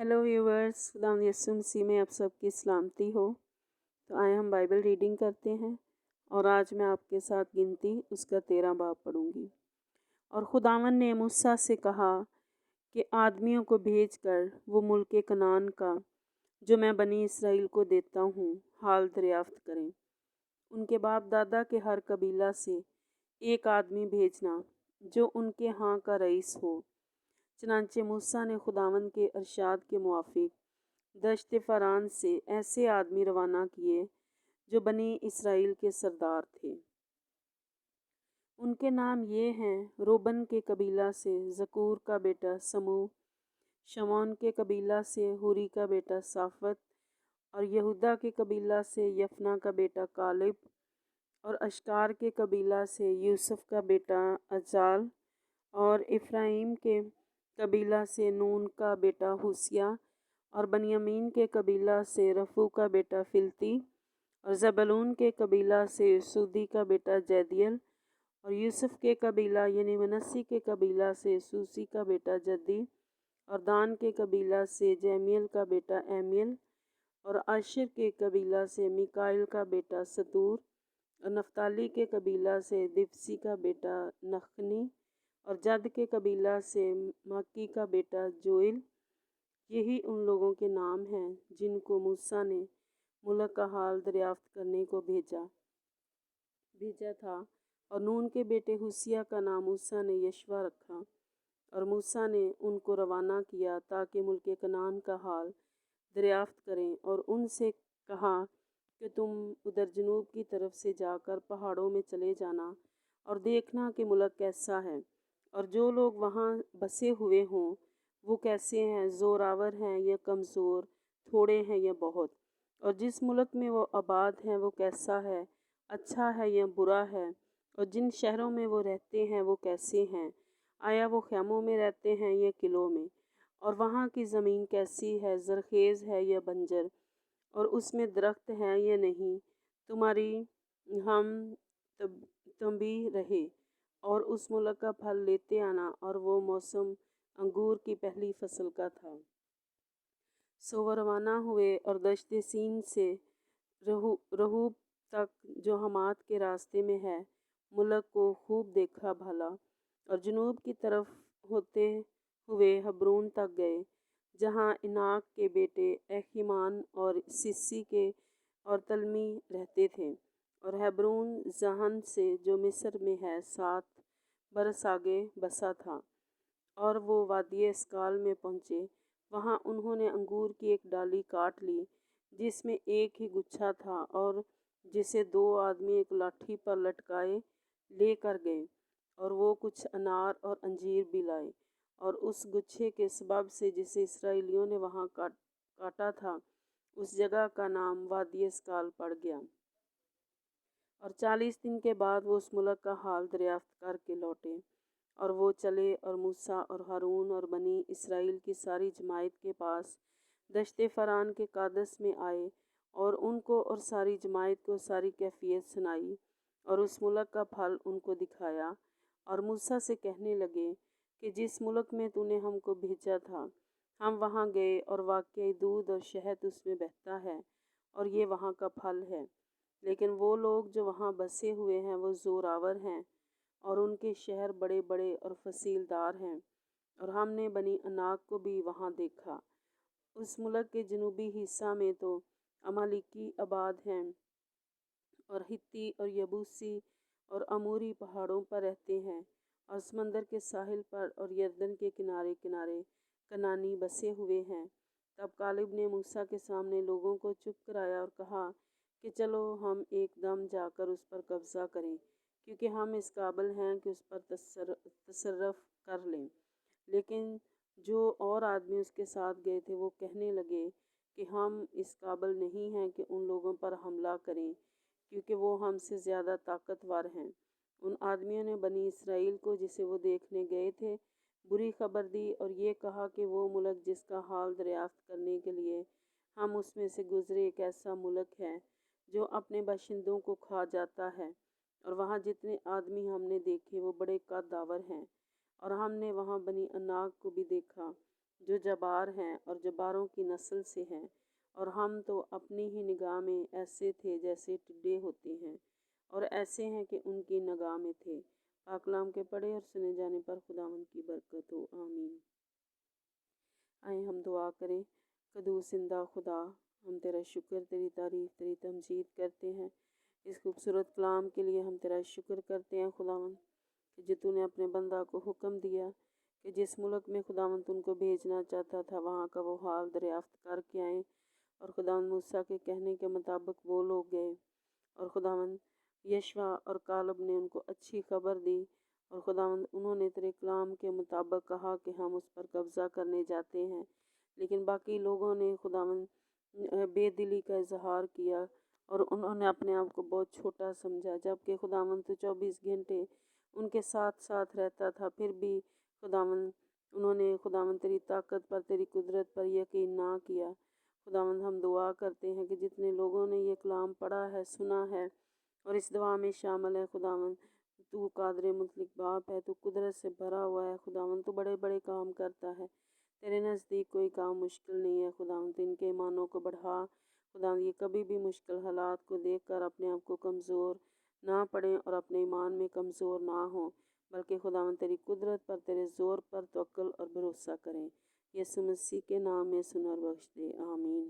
Hello viewers, खुदावंद यीशु मसीह में आप सबकी सलामती हो। तो आए हम बाइबल रीडिंग करते हैं और आज मैं आपके साथ गिनती उसका 13 बाब पढ़ूंगी। और खुदावन ने मूसा से कहा कि आदमियों को भेजकर वो मुल्क कनान का जो मैं बनी इसराइल को देता हूँ हाल दरियाफ्त करें। उनके बाप दादा के हर कबीला से एक आदमी भेजना जो उनके हाँ का रईस हो। चनांचे मूसा ने खुदावंद के इरशाद के मुआफिक दश्त फ़रान से ऐसे आदमी रवाना किए जो बनी इसराइल के सरदार थे। उनके नाम ये हैं: रोबन के कबीला से ज़कूर का बेटा समूह, शमौन के कबीला से हुरी का बेटा साफत, और यहूदा के कबीला से यफना का बेटा कालिब, और अश्कार के कबीला से यूसुफ का बेटा अजाल, और इफ्राइम के कबीला से नून का बेटा हुसिया, और बनियामीन के कबीला से रफू का बेटा फिलती, और ज़बूलून के कबीला से सूदी का बेटा जैदियल, और यूसुफ के कबीला यानी मनस्सी के कबीला से सूसी का बेटा जद्दी, और दान के कबीला से जैमियल का बेटा एमियल, और आशिर के कबीला से मिकाइल का बेटा सतूर, और नफ्ताली के कबीला से दिफसी का बेटा नखनी, और जद के कबीला से मक्की का बेटा जोइल। यही उन लोगों के नाम हैं जिनको मूसा ने मुल्क का हाल दरियाफ्त करने को भेजा था। और नून के बेटे हुसिया का नाम मूसा ने यशवा रखा। और मूसा ने उनको रवाना किया ताकि मुल्क कनान का हाल दरियाफ्त करें, और उनसे कहा कि तुम उधर जनूब की तरफ से जाकर पहाड़ों में चले जाना और देखना कि मुल्क कैसा है, और जो लोग वहाँ बसे हुए हों वो कैसे हैं, ज़ोरावर हैं या कमज़ोर, थोड़े हैं या बहुत, और जिस मुल्क में वो आबाद हैं वो कैसा है, अच्छा है या बुरा है, और जिन शहरों में वो रहते हैं वो कैसे हैं, आया वो ख़ैमों में रहते हैं या किलों में, और वहाँ की ज़मीन कैसी है, ज़रखेज़ है या बंजर, और उसमें दरख्त हैं या नहीं, तुम्हारी हम तंबी रहे, और उस मुल्क का फल लेते आना। और वो मौसम अंगूर की पहली फसल का था। सो वो रवाना हुए और दश्त सीन से रहूब तक जो हमात के रास्ते में है मुल्क को खूब देखा भला, और जनूब की तरफ होते हुए हब्रून तक गए जहाँ इनाक के बेटे एखीमान और सिस्सी के और तलमी रहते थे। और हेब्रोन जहन से जो मिस्र में है 7 बरस आगे बसा था। और वो वादी एस्काल में पहुँचे। वहाँ उन्होंने अंगूर की एक डाली काट ली जिसमें एक ही गुच्छा था, और जिसे 2 आदमी एक लाठी पर लटकाए ले कर गए। और वो कुछ अनार और अंजीर भी लाए, और उस गुच्छे के सबब से जिसे इसराइलियों ने वहाँ काटा था उस जगह का नाम वादी एस्काल पड़ गया। और 40 दिन के बाद वो उस मुल्क का हाल दरियाफ्त करके लौटे। और वो चले और मूसा और हारून और बनी इसराइल की सारी जमात के पास दश्त फ़रान के कादस में आए, और उनको और सारी जमात को सारी कैफियत सुनाई, और उस मुल्क का फल उनको दिखाया। और मूसा से कहने लगे कि जिस मुल्क में तूने हमको भेजा था हम वहाँ गए, और वाकई दूध और शहद उसमें बहता है, और ये वहाँ का फल है। लेकिन वो लोग जो वहाँ बसे हुए हैं वो ज़ोरावर हैं, और उनके शहर बड़े बड़े और फसीलदार हैं। और हमने बनी अनाक को भी वहाँ देखा। उस मुल्क के जनूबी हिस्सा में तो अमालिकी आबाद हैं, और हित्ती और यबूसी और अमूरी पहाड़ों पर रहते हैं, और समंदर के साहिल पर और यरदन के किनारे किनारे कनानी बसे हुए हैं। तब कालिब ने मूसा के सामने लोगों को चुप कराया और कहा कि चलो हम एकदम जाकर उस पर कब्ज़ा करें, क्योंकि हम इस काबिल हैं कि उस पर तसर्रफ कर लें। लेकिन जो और आदमी उसके साथ गए थे वो कहने लगे कि हम इस काबिल नहीं हैं कि उन लोगों पर हमला करें, क्योंकि वो हमसे ज़्यादा ताकतवर हैं। उन आदमियों ने बनी इसराइल को जिसे वो देखने गए थे बुरी खबर दी, और ये कहा कि वो मुल्क जिसका हाल दरियाफ्त करने के लिए हम उसमें से गुज़रे एक ऐसा मुल्क है जो अपने बाशिंदों को खा जाता है। और वहाँ जितने आदमी हमने देखे वो बड़े कद्दावर हैं। और हमने वहाँ बनी अनाक को भी देखा جو جبار ہیں اور جباروں کی نسل سے ہیں، اور ہم تو اپنی ہی نگاہ میں ایسے تھے جیسے ٹڈے ہوتے ہیں، اور ایسے ہیں کہ ان کی نگاہ میں تھے۔ پاک کلام کے پڑھے اور سنے جانے پر خداوند کی برکت ہو، آمین۔ آئیں ہم دعا کریں۔ قدوس زندہ خدا، ہم تیرا شکر، تیری تعریف، تیری تمجید کرتے ہیں۔ اس خوبصورت کلام کے لیے ہم تیرا شکر کرتے ہیں خداوند، کہ جو تو نے اپنے بندہ کو حکم دیا کہ جس ملک میں خداوند ان کو بھیجنا چاہتا تھا وہاں کا وہ حال دریافت کر کے آئیں، اور خداوند موسیٰ کے کہنے کے مطابق وہ لوگ گئے، اور خداوند یشوع اور کالب نے ان کو اچھی خبر دی، اور خداوند انہوں نے تیرے کلام کے مطابق کہا کہ ہم اس پر قبضہ کرنے جاتے ہیں، لیکن باقی لوگوں نے خداوند بے دلی کا اظہار کیا، اور انہوں نے اپنے آپ کو بہت چھوٹا سمجھا، جبکہ خداوند تو 24 گھنٹے ان کے ساتھ ساتھ رہتا تھا، پھر بھی خداوند انہوں نے خداوند تیری طاقت پر، تیری قدرت پر یقین نہ کیا۔ خداوند ہم دعا کرتے ہیں کہ جتنے لوگوں نے یہ کلام پڑھا ہے، سنا ہے اور اس دعا میں شامل ہے، خداوند تو قادر مطلق باپ ہے، تو قدرت سے بھرا ہوا ہے خداوند، تو بڑے بڑے کام کرتا ہے، تیرے نزدیک کوئی کام مشکل نہیں ہے خداوند۔ ان کے ایمانوں کو بڑھا خداوند، یہ کبھی بھی مشکل حالات کو دیکھ کر اپنے آپ کو کمزور نہ پڑیں اور اپنے ایمان میں کمزور نہ ہوں، بلکہ خداوند تیری قدرت پر، تیرے زور پر توکل اور بھروسہ کریں۔ یسوع مسیح کے نام میں سن اور بخش دے، آمین۔